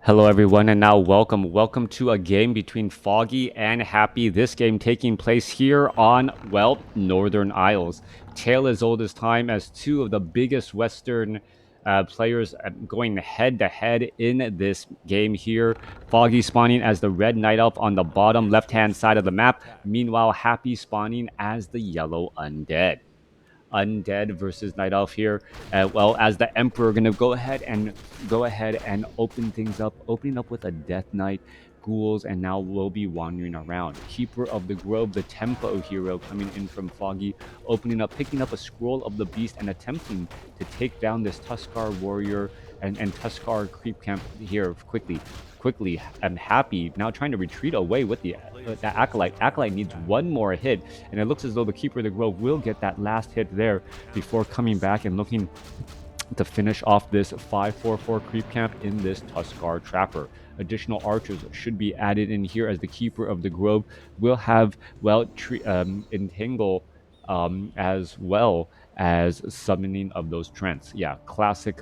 Hello everyone, and now welcome to a game between Foggy and Happy. This game taking place here on, well, Northern Isles. Tale as old as time, as two of the biggest Western players going head to head in this game here. Foggy spawning as the red night elf on the bottom left hand side of the map. Meanwhile, Happy spawning as the yellow undead. Undead versus Night Elf here. Well, as the Emperor, gonna go ahead and open things up, opening up with a Death Knight, ghouls, and now we'll be wandering around. Keeper of the Grove, the Tempo hero, coming in from Foggy, opening up, picking up a scroll of the beast, and attempting to take down this Tuskar warrior and Tuskar creep camp here quickly and Happy now trying to retreat away with the Acolyte. Acolyte needs one more hit, and it looks as though the Keeper of the Grove will get that last hit there before coming back and looking to finish off this 5-4-4 creep camp in this Tuskar Trapper. Additional archers should be added in here as the Keeper of the Grove will have, well, entangle as well as summoning of those trends. Yeah, classic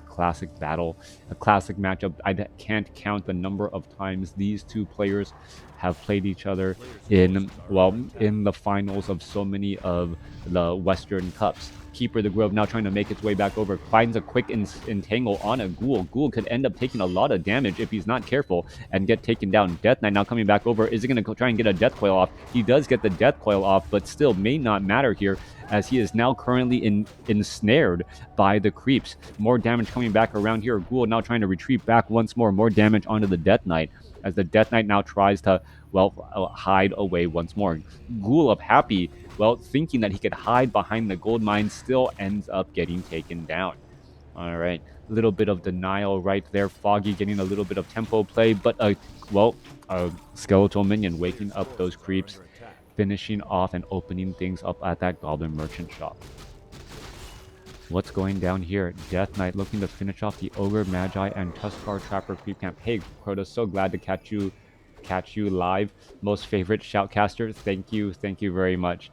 battle, a classic matchup. I can't count the number of times these two players have played each other in, well, in the finals of so many of the Western Cups. Keeper of the Grove now trying to make its way back over, finds a quick entangle on a ghoul. Ghoul could end up taking a lot of damage if he's not careful and get taken down. Death Knight now coming back over. Is he going to try and get a Death Coil off? He does get the Death Coil off, but still may not matter here as he is now currently ensnared by the creeps. More damage coming back around here. Ghoul now trying to retreat back once more. More damage onto the Death Knight as the Death Knight now tries to, well, hide away once more. Ghoul of Happy, well, thinking that he could hide behind the gold mine, still ends up getting taken down. All right, a little bit of denial right there. Foggy getting a little bit of tempo play, but a skeletal minion waking up those creeps, finishing off and opening things up at that Goblin Merchant shop. What's going down here? Death Knight looking to finish off the Ogre, Magi, and Tuskar Trapper creep camp. Hey, Crota, so glad to catch you live. Most favorite shoutcaster. Thank you very much.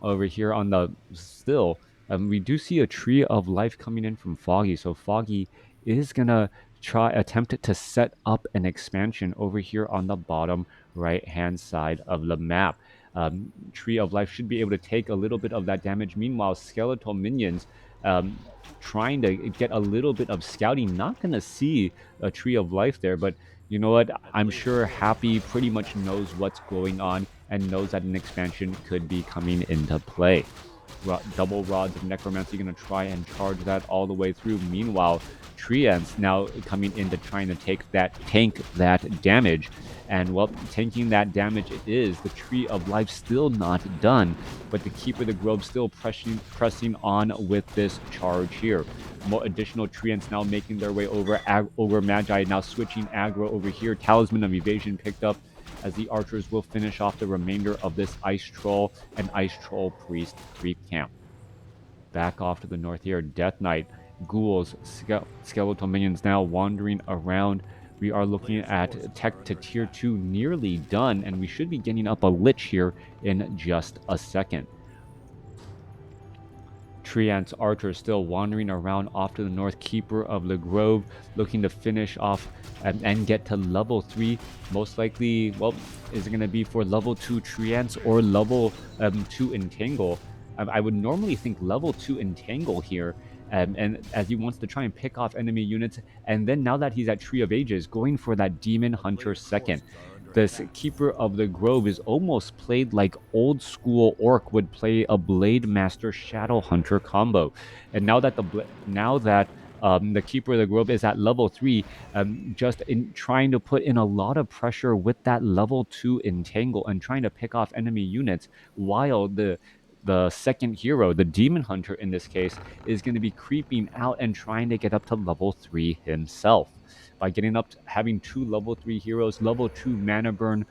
Over here on the still, we do see a tree of life coming in from Foggy. So Foggy is gonna attempt to set up an expansion over here on the bottom right hand side of the map. Tree of Life should be able to take a little bit of that damage. Meanwhile, skeletal minions trying to get a little bit of scouting. Not going to see a Tree of Life there, but you know what? I'm sure Happy pretty much knows what's going on and knows that an expansion could be coming into play. Double Rods of Necromancy going to try and charge that all the way through. Meanwhile, Treants now coming in to trying to tank that damage. And, well, tanking that damage it is. The Tree of Life still not done, but the Keeper of the Grove still pressing on with this charge here. More additional Treants now making their way over. Ogre Magi now switching aggro over here. Talisman of Evasion picked up as the archers will finish off the remainder of this Ice Troll and Ice Troll Priest creep camp. Back off to the north here, Death Knight, ghouls, skeletal minions now wandering around. We are looking at tech to tier 2 nearly done, and we should be getting up a Lich here in just a second. Treants Archer still wandering around off to the north. Keeper of the Grove looking to finish off and get to level 3. Most likely, well, is it going to be for level 2 Treants or level 2 Entangle? I would normally think level 2 Entangle here, and as he wants to try and pick off enemy units. And then now that he's at Tree of Ages, going for that Demon Hunter second. This Keeper of the Grove is almost played like old school Orc would play a Blade Master Shadow Hunter combo. And now that the Keeper of the Grove is at level 3, just in trying to put in a lot of pressure with that level 2 Entangle and trying to pick off enemy units, while the second hero, the Demon Hunter in this case, is going to be creeping out and trying to get up to level 3 himself. By getting up to having 2 level 3 heroes, level 2 mana burn,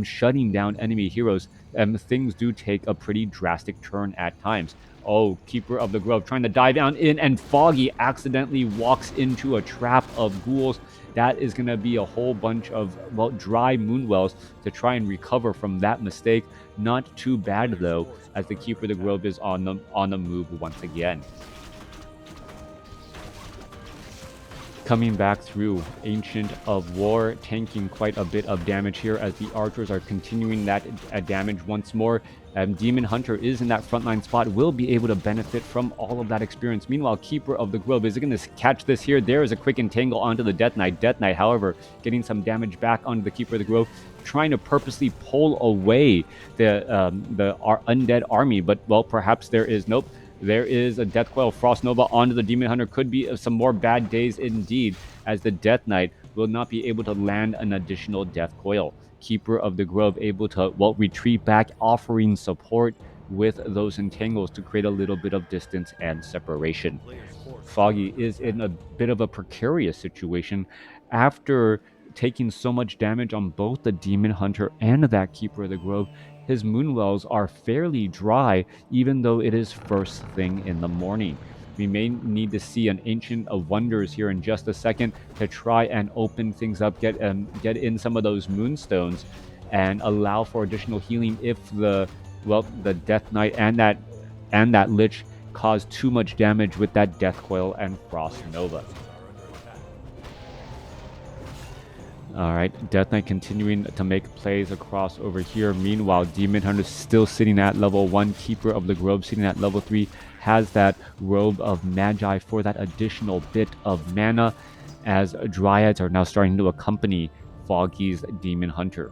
shutting down enemy heroes, things do take a pretty drastic turn at times. Oh, Keeper of the Grove trying to dive down in, and Foggy accidentally walks into a trap of ghouls. That is going to be a whole bunch of, well, dry Moonwells to try and recover from that mistake. Not too bad, though, as the Keeper of the Grove is on the move once again. Coming back through, Ancient of War tanking quite a bit of damage here as the archers are continuing that damage once more. Demon Hunter is in that frontline spot, will be able to benefit from all of that experience. Meanwhile, Keeper of the Grove is going to catch this here. There is a quick entangle onto the Death Knight. Death Knight, however, getting some damage back onto the Keeper of the Grove, trying to purposely pull away the undead army, but well, perhaps there is nope. There is a Death Coil Frost Nova onto the Demon Hunter. Could be some more bad days indeed, as the Death Knight will not be able to land an additional Death Coil. Keeper of the Grove able to, well, retreat back, offering support with those entangles to create a little bit of distance and separation. Foggy is in a bit of a precarious situation after taking so much damage on both the Demon Hunter and that Keeper of the Grove. His moonwells are fairly dry, even though it is first thing in the morning. We may need to see an Ancient of Wonders here in just a second to try and open things up, get in some of those moonstones, and allow for additional healing if the Death Knight and that Lich cause too much damage with that Death Coil and Frost Nova. Alright, Death Knight continuing to make plays across over here. Meanwhile, Demon Hunter still sitting at level 1. Keeper of the Grove sitting at level 3. Has that Robe of Magi for that additional bit of mana, as Dryads are now starting to accompany Foggy's Demon Hunter.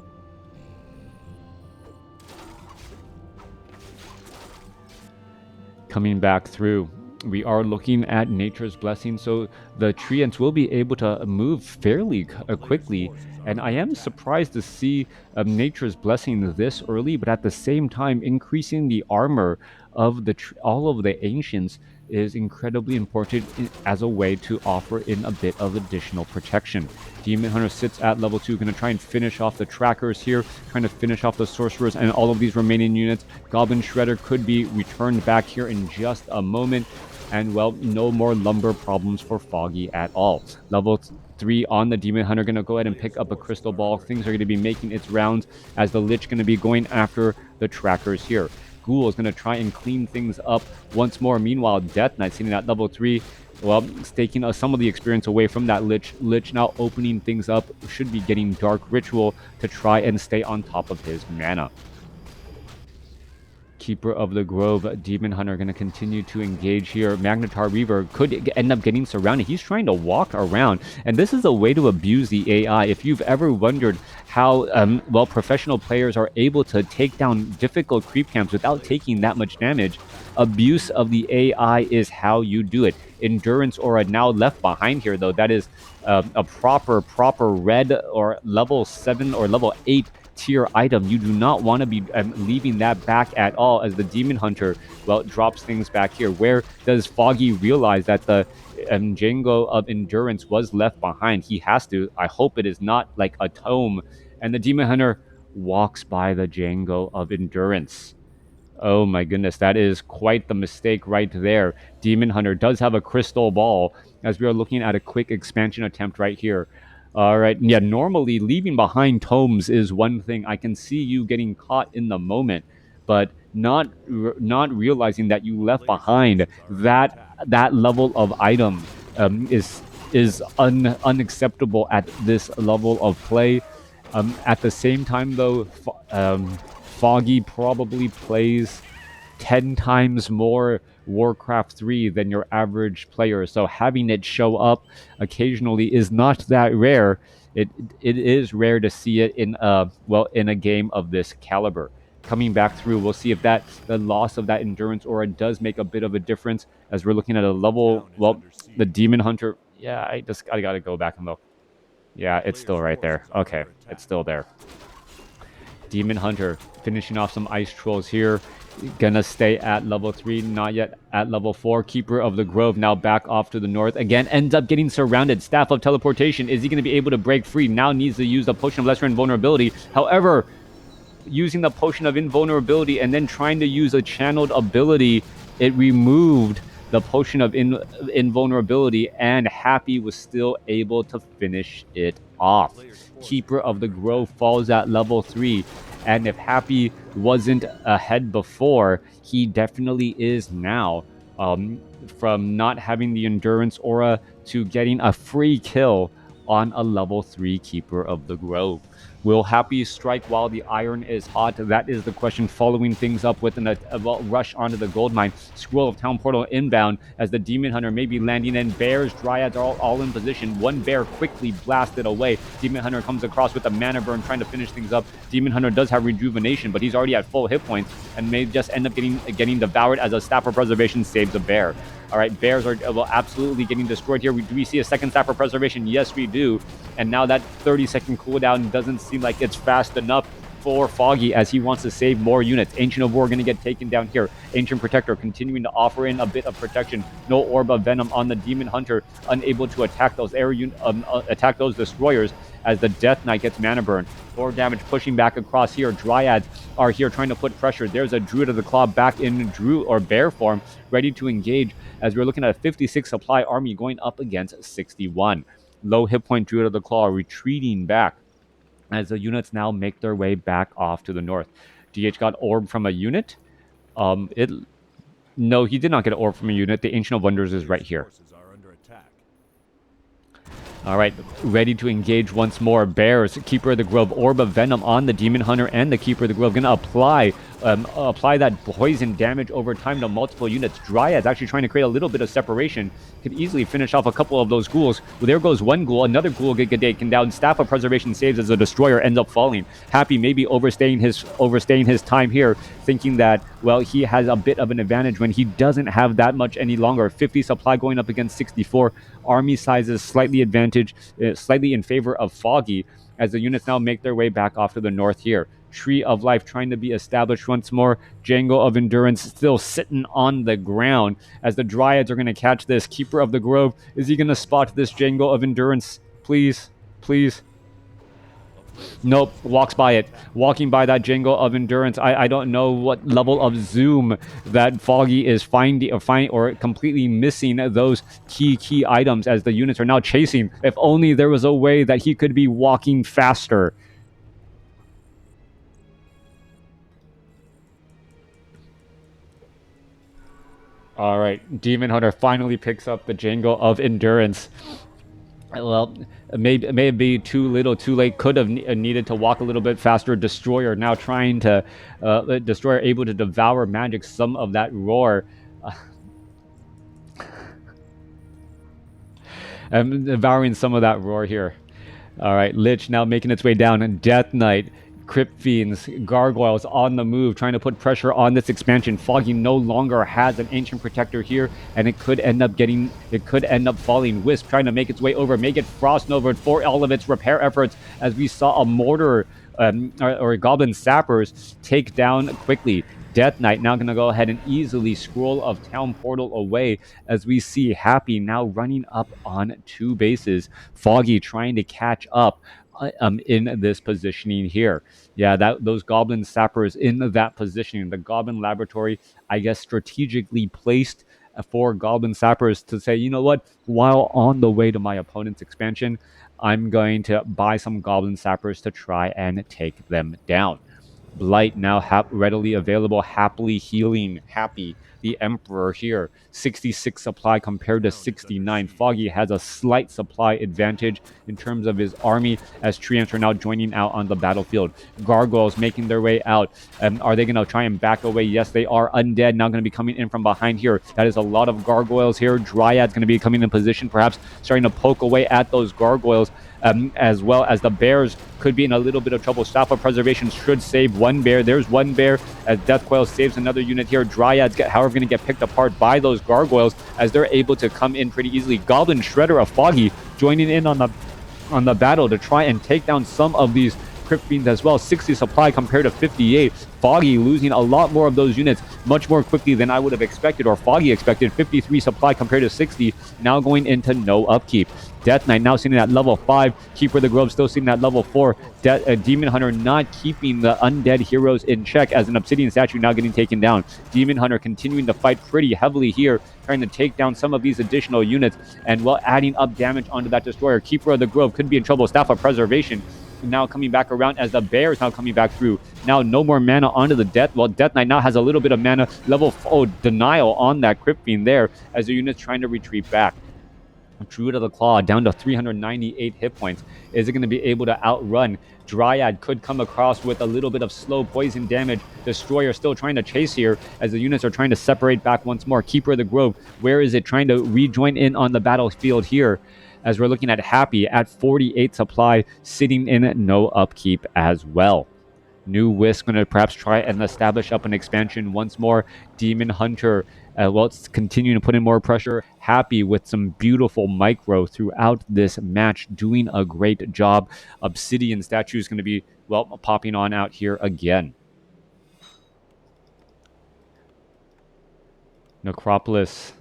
Coming back through, we are looking at Nature's Blessing, so the Treants will be able to move fairly quickly, and I am surprised to see Nature's Blessing this early, but at the same time, increasing the armor of all of the Ancients is incredibly important as a way to offer in a bit of additional protection. Demon Hunter sits at level 2, going to try and finish off the trackers here, trying to finish off the sorcerers and all of these remaining units. Goblin Shredder could be returned back here in just a moment. And well, no more lumber problems for Foggy at all. Level 3 on the Demon Hunter, going to go ahead and pick up a crystal ball. Things are going to be making its rounds as the Lich going to be going after the trackers here. Ghoul is going to try and clean things up once more. Meanwhile, Death Knight sitting at level 3, well, taking some of the experience away from that Lich. Lich now opening things up, should be getting Dark Ritual to try and stay on top of his mana. Keeper of the Grove, Demon Hunter going to continue to engage here. Magnetar Reaver could end up getting surrounded. He's trying to walk around, and this is a way to abuse the AI. If you've ever wondered how professional players are able to take down difficult creep camps without taking that much damage, abuse of the AI is how you do it. Endurance Aura now left behind here, though. That is a proper red or level 7 or level 8 tier item. You do not want to be leaving that back at all, as the Demon Hunter, well, drops things back here. Where does Foggy realize that the Django of Endurance was left behind? He has to. I hope it is not like a tome. And the Demon Hunter walks by the Django of Endurance. Oh my goodness, that is quite the mistake right there. Demon Hunter does have a crystal ball, as we are looking at a quick expansion attempt right here. All right, yeah, normally leaving behind tomes is one thing. I can see you getting caught in the moment, but not realizing that you left behind that level of item is unacceptable at this level of play. At the same time, though, Foggy probably plays 10 times more WarCraft 3 than your average player, so having it show up occasionally is not that rare. It is rare to see it in a game of this caliber. Coming back through, we'll see if the loss of that Endurance Aura does make a bit of a difference, as we're looking at a level, well, the Demon Hunter. Yeah, I gotta go back and look. Yeah, it's still right there. Okay, it's still there. Demon Hunter finishing off some Ice Trolls here. Gonna stay at level 3, not yet at level 4. Keeper of the Grove now back off to the north. Again, ends up getting surrounded. Staff of Teleportation. Is he going to be able to break free? Now needs to use the Potion of Lesser Invulnerability. However, using the Potion of Invulnerability and then trying to use a channeled ability, it removed the Potion of Invulnerability, and Happy was still able to finish it off. Keeper of the Grove falls at level 3. And if Happy wasn't ahead before, he definitely is now. From not having the Endurance Aura to getting a free kill on a level 3 Keeper of the Grove. Will Happy strike while the iron is hot? That is the question. Following things up with a rush onto the gold mine. Scroll of Town Portal inbound as the Demon Hunter may be landing in. Bears, Dryads are all in position. One bear quickly blasted away. Demon Hunter comes across with a mana burn trying to finish things up. Demon Hunter does have rejuvenation, but he's already at full hit points and may just end up getting devoured as a Staff of Preservation saves a bear. All right, bears are absolutely getting destroyed here. Do we see a second Staff of Preservation? Yes, we do. And now that 30-second cooldown doesn't seem like it's fast enough for Foggy as he wants to save more units. Ancient of War going to get taken down here. Ancient Protector continuing to offer in a bit of protection. No Orb of Venom on the Demon Hunter, unable to attack those attack those destroyers as the Death Knight gets mana burn. 4 damage pushing back across here. Dryads are here trying to put pressure. There's a Druid of the Claw back in bear form, ready to engage as we're looking at a 56 supply army going up against 61. Low hit point Druid of the Claw retreating back as the units now make their way back off to the north. DH got orb from a unit. No, he did not get an orb from a unit. The Ancient of Wonders is right here. All right, ready to engage once more. Bears, Keeper of the Grove, Orb of Venom on the Demon Hunter and the Keeper of the Grove. Going to apply that poison damage over time to multiple units. Dryads actually trying to create a little bit of separation. Could easily finish off a couple of those ghouls. Well, there goes one ghoul. Another ghoul get taken down. Staff of Preservation saves as the Destroyer ends up falling. Happy maybe overstaying his time here, thinking that, well, he has a bit of an advantage when he doesn't have that much any longer. 50 supply going up against 64. Army sizes slightly slightly in favor of Foggy as the units now make their way back off to the north here. Tree of Life trying to be established once more. Django of Endurance still sitting on the ground as the Dryads are going to catch this. Keeper of the Grove, is he going to spot this Django of Endurance? Please, please. Nope, walks by it. Walking by that Django of Endurance. I don't know what level of zoom that Foggy is finding or completely missing those key items as the units are now chasing. If only there was a way that he could be walking faster. All right, Demon Hunter finally picks up the Django of Endurance. Well, may be too little, too late. Could have needed to walk a little bit faster. Destroyer now trying to Destroyer able to devour magic some of that roar. I'm devouring some of that roar here. All right, Lich now making its way down. Death Knight, Crypt Fiends, Gargoyles on the move, trying to put pressure on this expansion. Foggy no longer has an Ancient Protector here, and it could end up falling. Wisp trying to make its way over, make it Frost Nova for all of its repair efforts, as we saw a Mortar or Goblin Sappers take down quickly. Death Knight now going to go ahead and easily Scroll of Town Portal away as we see Happy now running up on 2 bases. Foggy trying to catch up in this positioning here. Yeah, those Goblin Sappers in that positioning. The Goblin Laboratory, I guess, strategically placed for Goblin Sappers to say, you know what, while on the way to my opponent's expansion, I'm going to buy some Goblin Sappers to try and take them down. Blight now readily available, happily healing Happy, the Emperor here. 66 supply compared to 69. Foggy has a slight supply advantage in terms of his army as Treants are now joining out on the battlefield. Gargoyles making their way out. Are they going to try and back away? Yes, they are. Undead now going to be coming in from behind here. That is a lot of Gargoyles here. Dryad's going to be coming in position, perhaps starting to poke away at those Gargoyles. As well as the bears could be in a little bit of trouble. Staff of Preservation should save one bear. There's one bear as Deathcoil saves another unit here. Dryads, however, going to get picked apart by those gargoyles as they're able to come in pretty easily. Goblin Shredder of Foggy joining in on the battle to try and take down some of these Crypt Fiends as well. 60 supply compared to 58. Foggy losing a lot more of those units much more quickly than I would have expected, or Foggy expected. 53 supply compared to 60, now going into no upkeep. Death Knight now sitting at level 5. Keeper of the Grove still sitting at level 4. Demon Hunter not keeping the undead heroes in check as an Obsidian Statue now getting taken down. Demon Hunter continuing to fight pretty heavily here, trying to take down some of these additional units and while adding up damage onto that Destroyer. Keeper of the Grove could be in trouble. Staff of Preservation now coming back around as the bear is now coming back through. Now no more mana onto the Death. Well, Death Knight now has a little bit of mana. Level Denial on that Crypt Fiend there as the unit's trying to retreat back. Druid of the Claw down to 398 hit points. Is it going to be able to outrun? Dryad could come across with a little bit of slow poison damage. Destroyer still trying to chase here as the units are trying to separate back once more. Keeper of the Grove, where is it trying to rejoin in on the battlefield here? As we're looking at Happy at 48 supply, sitting in no upkeep as well. New Wisp going to perhaps try and establish up an expansion once more. Demon Hunter, well, it's continuing to put in more pressure. Happy with some beautiful micro throughout this match, doing a great job. Obsidian statue is going to be, well, popping on out here again. Necropolis,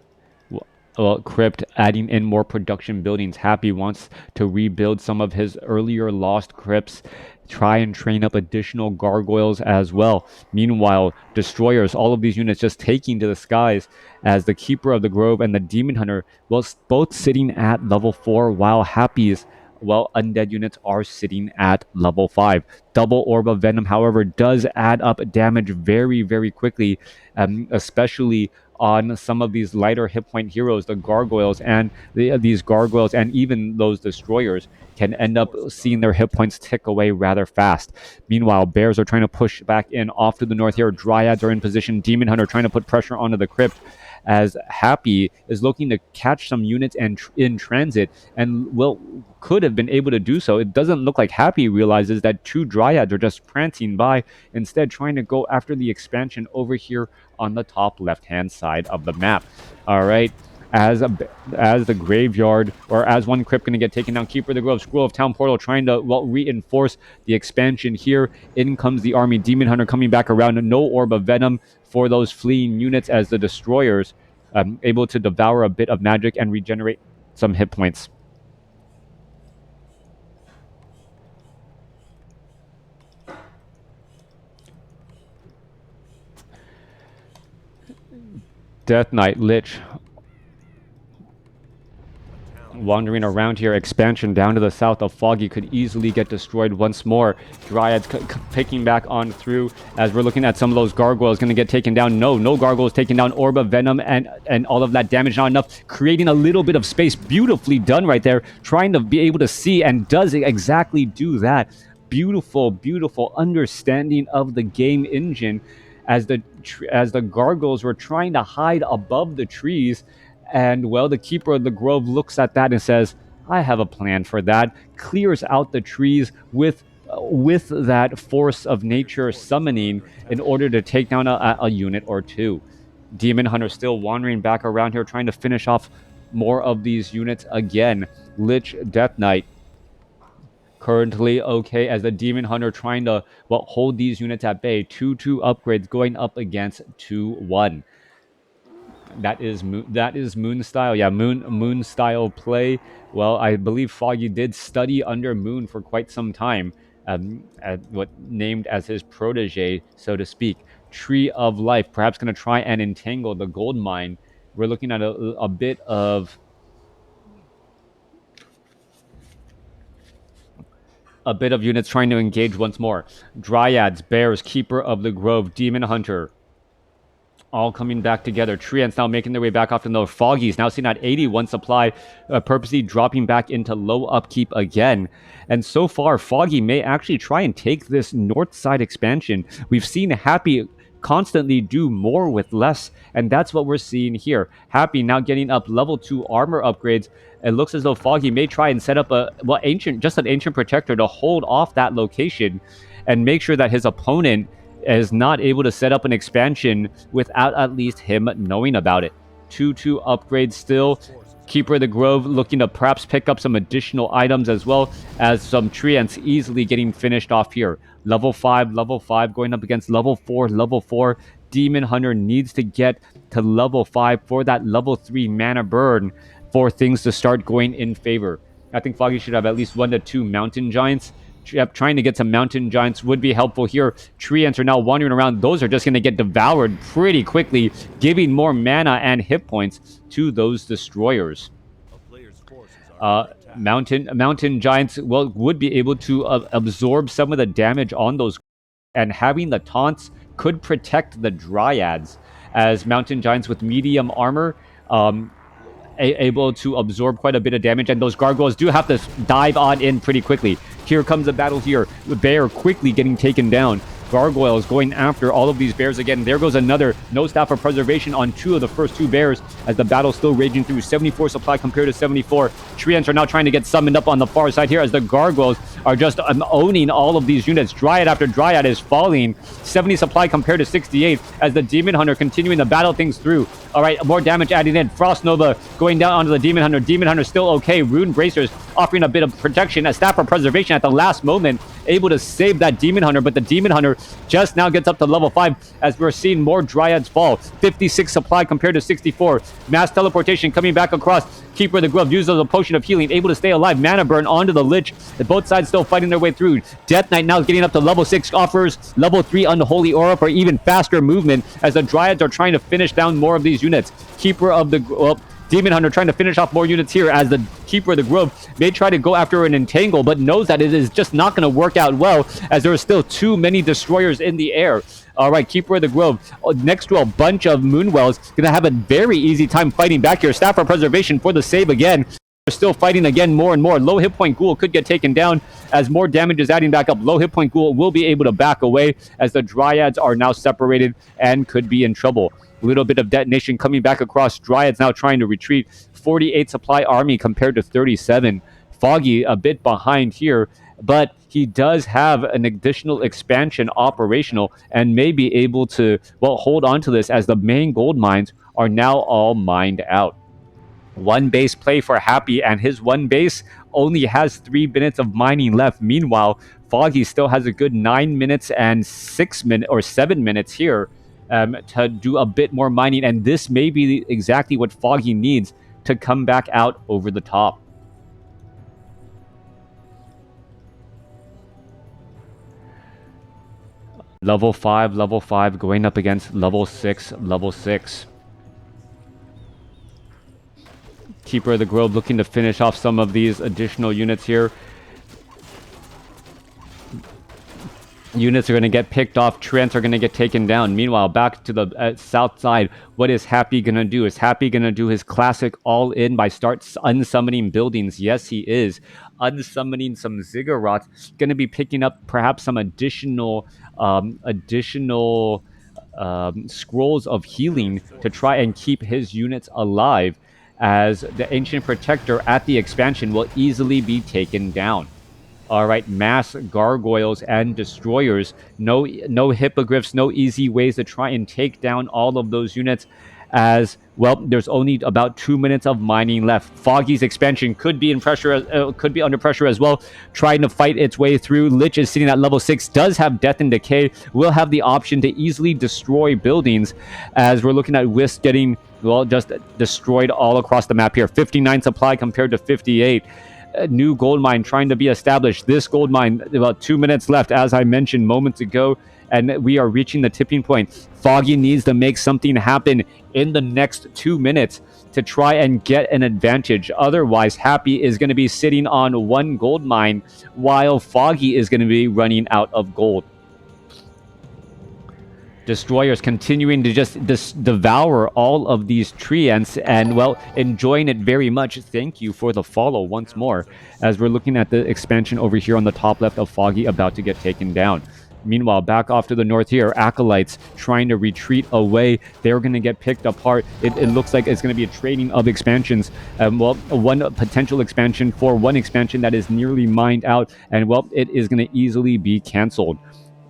well, Crypt adding in more production buildings. Happy wants to rebuild some of his earlier lost crypts, try and train up additional gargoyles as well. Meanwhile, Destroyers, all of these units just taking to the skies as the Keeper of the Grove and the Demon Hunter, well, both sitting at level 4, while Happy's, well, undead units are sitting at level 5. Double Orb of Venom, however, does add up damage very, very quickly, especially on some of these lighter hit point heroes. The gargoyles and these gargoyles and even those destroyers can end up seeing their hit points tick away rather fast. Meanwhile, bears are trying to push back in off to the north here. Dryads are in position. Demon Hunter trying to put pressure onto the crypt as Happy is looking to catch some units and in transit and well could have been able to do so. It doesn't look like Happy realizes that 2 Dryads are just prancing by, instead trying to go after the expansion over here on the top left-hand side of the map. All right. As the graveyard, or as one crypt going to get taken down. Keeper of the Grove, Scroll of Town Portal trying to, well, reinforce the expansion here. In comes the army. Demon Hunter coming back around. No Orb of Venom for those fleeing units as the Destroyers able to devour a bit of magic and regenerate some hit points. Death Knight, Lich, wandering around here. Expansion down to the south of Foggy could easily get destroyed once more. Dryads picking back on through as we're looking at some of those gargoyles going to get taken down. No gargoyles taken down. Orb of Venom and all of that damage, not enough. Creating a little bit of space. Beautifully done right there. Trying to be able to see, and does exactly do that. Beautiful understanding of the game engine as the gargoyles were trying to hide above the trees. And, well, the Keeper of the Grove looks at that and says, I have a plan for that. Clears out the trees with that force of nature summoning in order to take down a unit or two. Demon Hunter still wandering back around here, trying to finish off more of these units again. Lich, Death Knight, currently okay as the Demon Hunter trying to, well, hold these units at bay. 2-2 upgrades going up against 2-1. That is Moon style. Yeah, Moon style play. Well, I believe Foggy did study under Moon for quite some time. What named as his protege, so to speak. Tree of Life, perhaps going to try and entangle the gold mine. We're looking at a bit of units trying to engage once more. Dryads, Bears, Keeper of the Grove, Demon Hunter, all coming back together. Treants now making their way back off to the Foggies, now sitting at 81 supply, purposely dropping back into low upkeep again. And so far, Foggy may actually try and take this north side expansion. We've seen Happy constantly do more with less, and that's what we're seeing here. Happy now getting up level 2 armor upgrades. It looks as though Foggy may try and set up an ancient protector to hold off that location and make sure that his opponent is not able to set up an expansion without at least him knowing about it. 2-2 upgrades still. Keeper of the Grove looking to perhaps pick up some additional items, as well as some treants easily getting finished off here. Level 5 going up against level 4. Demon Hunter needs to get to level 5 for that level 3 mana burn for things to start going in favor. I think Foggy should have at least 1 to 2 mountain giants. Trying to get some mountain giants would be helpful here. Treants are now wandering around. Those are just going to get devoured pretty quickly, giving more mana and hit points to those destroyers. Mountain giants would be able to absorb some of the damage on those, and having the taunts could protect the dryads, as mountain giants with medium armor able to absorb quite a bit of damage, and those gargoyles do have to dive on in pretty quickly. Here comes the battle here. The bear quickly getting taken down. Gargoyles going after all of these bears again. There goes another no staff of preservation on 2 of the first 2 bears as the battle's still raging through. 74 supply compared to 74. Treants are now trying to get summoned up on the far side here as the gargoyles are just owning all of these units. Dryad after Dryad is falling. 70 supply compared to 68 as the Demon Hunter continuing to battle things through. All right, more damage adding in. Frost Nova going down onto the Demon Hunter. Demon Hunter still okay. Rune Bracers offering a bit of protection. A staff of preservation at the last moment able to save that Demon Hunter, but the Demon Hunter just now gets up to level 5 as we're seeing more Dryads fall. 56 supply compared to 64. Mass teleportation coming back across. Keeper of the Grove uses a potion of healing, able to stay alive. Mana burn onto the Lich. Both sides still fighting their way through. Death Knight now getting up to level 6, offers level 3 Unholy Aura for even faster movement as the Dryads are trying to finish down more of these units. Keeper of the Demon Hunter trying to finish off more units here as the Keeper of the Grove may try to go after an entangle, but knows that it is just not going to work out well as there are still too many destroyers in the air. All right, Keeper of the Grove next to a bunch of Moonwells, going to have a very easy time fighting back here. Staff of Preservation for the save again. They're still fighting again more and more. Low hit point Ghoul could get taken down as more damage is adding back up. Low hit point Ghoul will be able to back away as the Dryads are now separated and could be in trouble. A little bit of detonation coming back across. Dryads now trying to retreat. 48 supply army compared to 37. Foggy a bit behind here, but he does have an additional expansion operational and may be able to, well, hold on to this as the main gold mines are now all mined out. One base play for Happy, and his one base only has 3 minutes of mining left. Meanwhile, Foggy still has a good 9 minutes and 7 minutes here to do a bit more mining, and this may be exactly what Foggy needs to come back out over the top. Level 5 going up against level 6. Keeper of the Grove looking to finish off some of these additional units here. Units are going to get picked off. Treants are going to get taken down. Meanwhile, back to the south side, what is Happy going to do? Is Happy going to do his classic all-in by start unsummoning buildings? Yes, he is. Unsummoning some Ziggurats. Going to be picking up perhaps some additional scrolls of healing to try and keep his units alive, as the Ancient Protector at the expansion will easily be taken down. All right, mass gargoyles and destroyers. No hippogriffs, no easy ways to try and take down all of those units, as well, there's only about 2 minutes of mining left. Foggy's expansion could be under pressure as well, trying to fight its way through. Lich is sitting at level 6, does have Death and Decay, will have the option to easily destroy buildings, as we're looking at Wisp getting, well, just destroyed all across the map here. 59 supply compared to 58. A new gold mine trying to be established. This gold mine, about 2 minutes left, as I mentioned moments ago, and we are reaching the tipping point. Foggy needs to make something happen in the next 2 minutes to try and get an advantage. Otherwise, Happy is going to be sitting on 1 gold mine while Foggy is going to be running out of gold. Destroyers continuing to just devour all of these treants and, well, enjoying it very much. Thank you for the follow once more, as we're looking at the expansion over here on the top left of Foggy about to get taken down. Meanwhile, back off to the north here, Acolytes trying to retreat away. They're going to get picked apart. It looks like it's going to be a trading of expansions. Well, one potential expansion for one expansion that is nearly mined out, and, well, it is going to easily be canceled.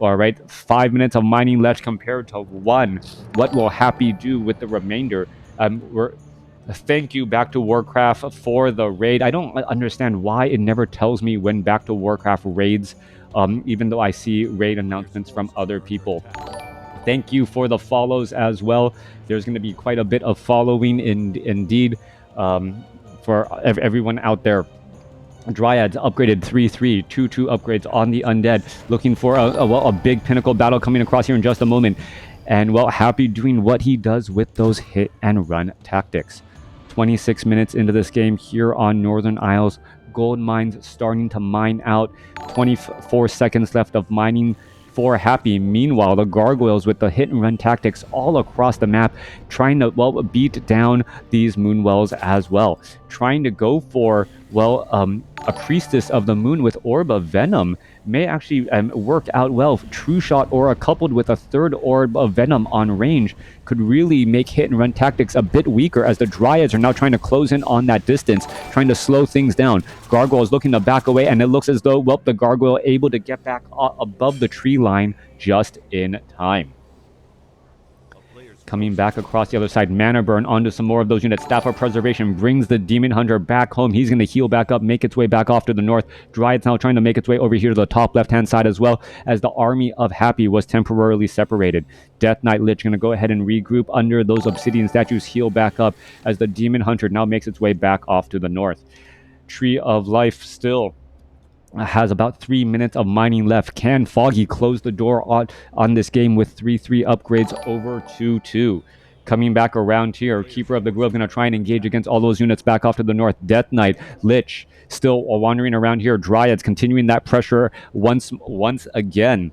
All right, 5 minutes of mining left compared to 1. What will Happy do with the remainder? Thank you, Back to WarCraft, for the raid. I don't understand why it never tells me when Back to WarCraft raids, even though I see raid announcements from other people. Thank you for the follows as well. There's going to be quite a bit of following indeed for everyone out there. Dryads upgraded 3-3, 2-2 upgrades on the Undead. Looking for a big pinnacle battle coming across here in just a moment. And, well, Happy doing what he does with those hit and run tactics. 26 minutes into this game here on Northern Isles. Gold mines starting to mine out. 24 seconds left of mining. for Happy. Meanwhile, the Gargoyles with the hit and run tactics all across the map, trying to, well, beat down these Moonwells as well. Trying to go for, well, a Priestess of the Moon with Orb of Venom may actually work out well. True Shot Aura coupled with a third Orb of Venom on range could really make hit and run tactics a bit weaker, as the Dryads are now trying to close in on that distance, trying to slow things down. Gargoyle is looking to back away, and it looks as though, well, the Gargoyle able to get back above the tree line just in time. Coming back across the other side, Mana Burn onto some more of those units. Staff of Preservation brings the Demon Hunter back home. He's going to heal back up, make its way back off to the north. Dryad's now trying to make its way over here to the top left-hand side as well, as the army of Happy was temporarily separated. Death Knight Lich going to go ahead and regroup under those Obsidian statues, heal back up, as the Demon Hunter now makes its way back off to the north. Tree of Life still has about 3 minutes of mining left. Can Foggy close the door on this game with 3-3 upgrades over 2-2? Coming back around here, Keeper of the Grove going to try and engage against all those units back off to the north. Death Knight, Lich still wandering around here. Dryads continuing that pressure once again.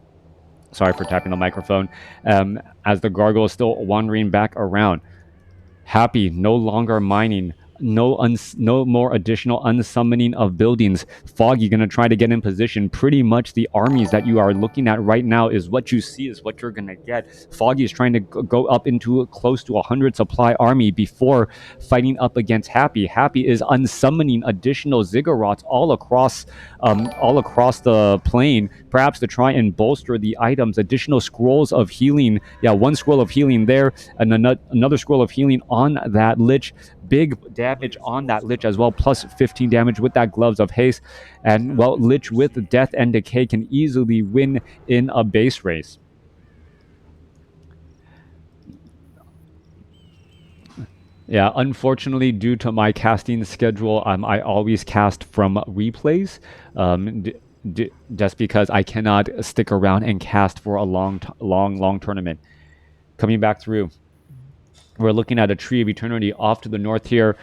Sorry for tapping the microphone. As the Gargoyle is still wandering back around. Happy no longer mining. No more additional unsummoning of buildings. Foggy going to try to get in position. Pretty much the armies that you are looking at right now is what you see is what you're going to get. Foggy is trying to go up into close to 100 supply army before fighting up against Happy. Happy is unsummoning additional Ziggurats all across the plane, perhaps to try and bolster the items. Additional scrolls of healing. Yeah, one scroll of healing there, and another scroll of healing on that Lich. Big damage on that Lich as well, plus 15 damage with that Gloves of Haste. And, well, Lich with Death and Decay can easily win in a base race. Yeah, unfortunately, due to my casting schedule, I always cast from replays, just because I cannot stick around and cast for a long tournament. Coming back through. We're looking at a Tree of Eternity off to the north here.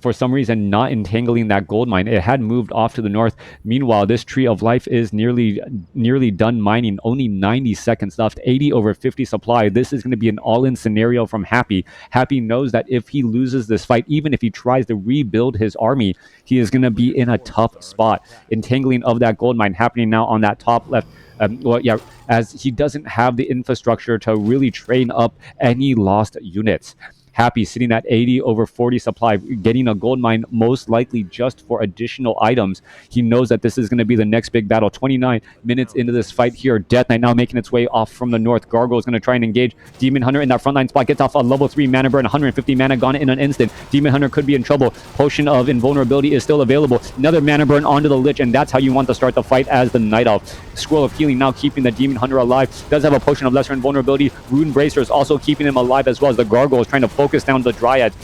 For some reason, not entangling that gold mine. It had moved off to the north. Meanwhile, this Tree of Life is nearly done mining. Only 90 seconds left. 80 over 50 supply. This is going to be an all-in scenario from Happy. Happy knows that if he loses this fight, even if he tries to rebuild his army, he is going to be in a tough spot. Entangling of that gold mine happening now on that top left. As he doesn't have the infrastructure to really train up any lost units. Happy sitting at 80 over 40 supply, getting a gold mine most likely just for additional items. He knows that this is going to be the next big battle. 29 minutes into this fight here. Death Knight now making its way off from the north. Gargoyle is going to try and engage. Demon Hunter in that frontline spot gets off a level 3 mana burn. 150 mana gone in an instant. Demon Hunter could be in trouble. Potion of Invulnerability is still available. Another mana burn onto the Lich, and that's how you want to start the fight as the Night Elf. Scroll of Healing now keeping the Demon Hunter alive. Does have a Potion of Lesser Invulnerability. Rune Bracer is also keeping him alive, as well as the Gargoyle is trying to focus down the Dryads.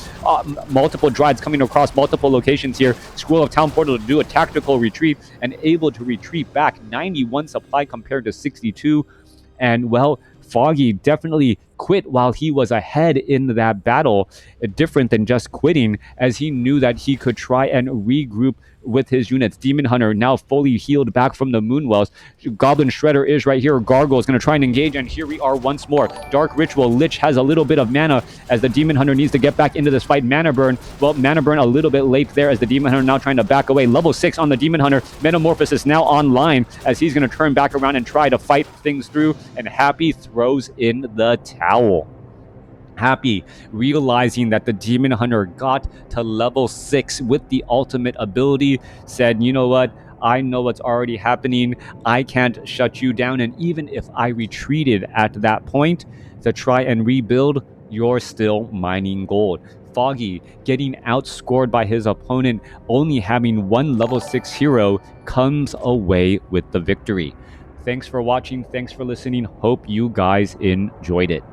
Multiple Dryads coming across multiple locations here. Scroll of Town Portal to do a tactical retreat, and able to retreat back. 91 supply compared to 62. And, well, Foggy definitely quit while he was ahead in that battle, different than just quitting, as he knew that he could try and regroup with his units. Demon Hunter now fully healed back from the Moonwells. Goblin Shredder is right here. Gargoyle is going to try and engage, and here we are once more. Dark Ritual. Lich has a little bit of mana as the Demon Hunter needs to get back into this fight. Mana Burn. Well, Mana Burn a little bit late there as the Demon Hunter now trying to back away. Level 6 on the Demon Hunter. Metamorphosis now online as he's going to turn back around and try to fight things through, and Happy throws in the towel. Happy realizing that the Demon Hunter got to level 6 with the ultimate ability, said, you know what, I know what's already happening. I can't shut you down, and even if I retreated at that point to try and rebuild, you're still mining gold. Foggy getting outscored by his opponent, only having one level 6 hero, comes away with the victory. Thanks for watching. Thanks for listening. Hope you guys enjoyed it.